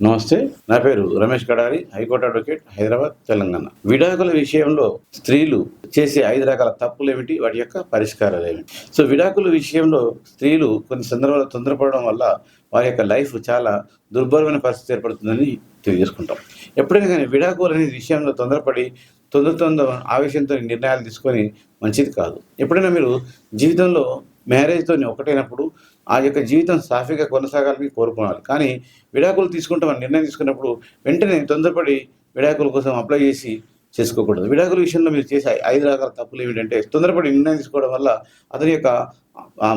నమస్తే. నా పేరు రమేష్ కడారి, హైకోర్టు అడ్వకేట్, హైదరాబాద్, తెలంగాణ. విడాకుల విషయంలో స్త్రీలు చేసే 5 రకాల తప్పులేమిటి? వాటి యొక్క పరిష్కారాలేమిటి? సో, విడాకుల విషయంలో స్త్రీలు కొన్ని సందర్భాల్లో తొందరపడడం వల్ల వారి యొక్క లైఫ్ చాలా దుర్భరమైన పరిస్థితి ఏర్పడుతుందని తెలియజేసుకుంటాం. ఎప్పుడైనా గానీ విడాకులు అనే విషయంలో తొందరపడి తొందర ఆవేశంతో నిర్ణయాలు తీసుకొని మంచిది కాదు. ఎప్పుడైనా మీరు జీవితంలో మ్యారేజ్‌తోని ఒకటైనప్పుడు ఆ యొక్క జీవితం సాఫీగా కొనసాగాలని కోరుకోవాలి. కానీ విడాకులు తీసుకుంటామని నిర్ణయం తీసుకున్నప్పుడు వెంటనే తొందరపడి విడాకుల కోసం అప్లై చేసుకోకూడదు. విడాకుల విషయంలో మీరు చేసే 5 రకాల తప్పులేమిటంటే, తొందరపడి నిర్ణయం తీసుకోవడం వల్ల అతని యొక్క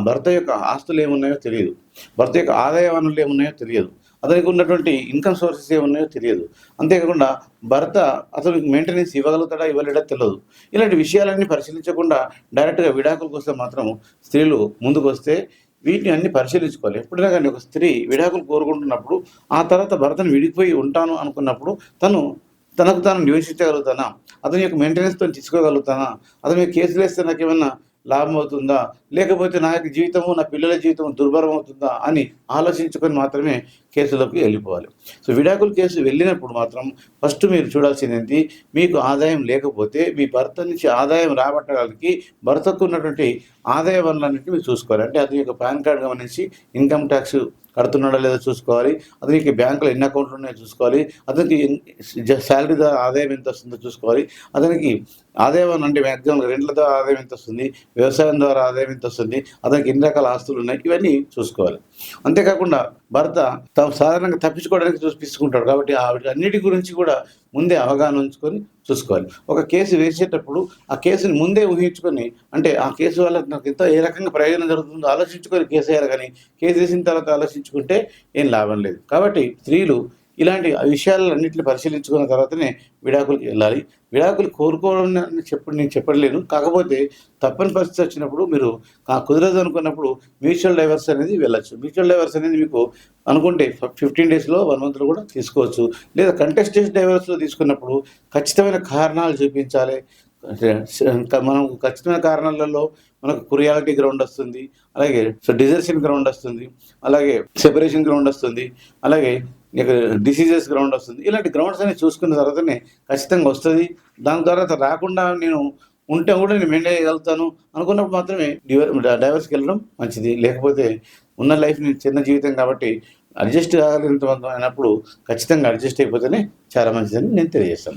భర్త యొక్క ఆస్తులేమున్నాయో తెలియదు. భర్త యొక్క ఆదాయ వనరులు ఏమున్నాయో తెలియదు. అతనికి ఉన్నటువంటి ఇన్‌కమ్ సోర్సెస్ ఏమున్నాయో తెలియదు. అంతేకాకుండా భర్త అతనికి మెయింటెనెన్స్ ఇవ్వగలుగుతాడా? ఇవ్వలేడా? తెలవదు. ఇలాంటి విషయాలన్నీ పరిశీలించకుండా డైరెక్ట్‌గా విడాకుల కోసం మాత్రం స్త్రీలు ముందుకొస్తే వీటిని అన్నీ పరిశీలించుకోవాలి. ఎప్పుడైనా గానీ ఒక స్త్రీ విడాకులు కోరుకుంటున్నప్పుడు, ఆ తర్వాత భర్తను విడిపోయి ఉంటాను అనుకున్నప్పుడు తనకు తాను నివసించగలుగుతానా? అతని యొక్క మెయింటెనెన్స్‌తోని తీసుకోగలుగుతానా? అతని మీద కేసులేస్తే నాకేమన్నా లాభం అవుతుందా? లేకపోతే నా యొక్క జీవితము, నా పిల్లల జీవితం దుర్భరం అవుతుందా? అని ఆలోచించుకొని మాత్రమే కేసులోకి వెళ్ళిపోవాలి. సో, విడాకుల కేసు వెళ్ళినప్పుడు మాత్రం ఫస్ట్ మీరు చూడాల్సిందేంటి? మీకు ఆదాయం లేకపోతే మీ భర్త నుంచి ఆదాయం రాబట్టడానికి భర్తకు ఉన్నటువంటి ఆదాయ వనరులన్నిటిని మీరు చూసుకోవాలి. అంటే అతని యొక్క పాన్ కార్డ్ గమనించి ఇన్‌కమ్ టాక్స్ కడుతున్నాడో లేదో చూసుకోవాలి. అతనికి బ్యాంకులో ఎన్ని అకౌంట్లు ఉన్నాయో చూసుకోవాలి. అతనికి సాలరీ ద్వారా ఆదాయం ఎంత వస్తుందో చూసుకోవాలి. అతనికి ఆదాయం అంటే మాక్సిమం రెంట్ల ద్వారా ఆదాయం ఎంత వస్తుంది? వ్యవసాయం ద్వారా ఆదాయం ఎంత వస్తుంది? అతనికి ఎన్ని రకాల ఆస్తులు ఉన్నాయి? ఇవన్నీ చూసుకోవాలి. అంతేకాకుండా భర్త సాధారణంగా తప్పించుకోవడానికి చూపిస్తుంటాడు. కాబట్టి వీటన్నిటి గురించి కూడా ముందే అవగాహన ఉంచుకొని చూసుకోవాలి. ఒక కేసు వేసేటప్పుడు ఆ కేసుని ముందే ఊహించుకొని, అంటే ఆ కేసు వల్ల నాకు ఏ రకంగా ప్రయోజనం జరుగుతుందో ఆలోచించుకొని కేసు వేయాలి గానీ, కేసు వేసిన తర్వాత ఆలోచించుకుంటే ఏం లాభం లేదు. కాబట్టి స్త్రీలు ఇలాంటి విషయాలన్నిటిని పరిశీలించుకున్న తర్వాతనే విడాకులకి వెళ్ళాలి. విడాకులు కోరుకోవడం నేను చెప్పలేను. కాకపోతే తప్పని పరిస్థితి వచ్చినప్పుడు మీరు కుదరదు అనుకున్నప్పుడు మ్యూచువల్ డైవర్స్ అనేది వెళ్ళొచ్చు. మ్యూచువల్ డైవర్స్ అనేది మీకు అనుకుంటే 15 డేస్‌లో, 1 మంత్‌లో కూడా తీసుకోవచ్చు. లేదా కంటెస్టెడ్ డైవర్స్‌లో తీసుకున్నప్పుడు ఖచ్చితమైన కారణాలు చూపించాలి. అంటే మనం ఖచ్చితమైన కారణాలలో మనకు కురియాలిటీ గ్రౌండ్ వస్తుంది. అలాగే డిజర్షన్ గ్రౌండ్ వస్తుంది. అలాగే సెపరేషన్ గ్రౌండ్ వస్తుంది. అలాగే డిసీజెస్ గ్రౌండ్ వస్తుంది. ఇలాంటి గ్రౌండ్స్ అన్ని చూసుకున్న తర్వాతనే ఖచ్చితంగా వస్తది. దాని తర్వాత రాకుండా నేను ఉంటే కూడా నేను మెయింటైన్ చేయగలుగుతాను అనుకున్నప్పుడు మాత్రమే డైవర్స్‌కి వెళ్ళడం మంచిది. లేకపోతే ఉన్న లైఫ్‌ని చిన్న జీవితం కాబట్టి అడ్జస్ట్ కాగలిగినంత అయినప్పుడు ఖచ్చితంగా అడ్జస్ట్ అయిపోతేనే చాలా మంచిదని నేను తెలియజేస్తాను.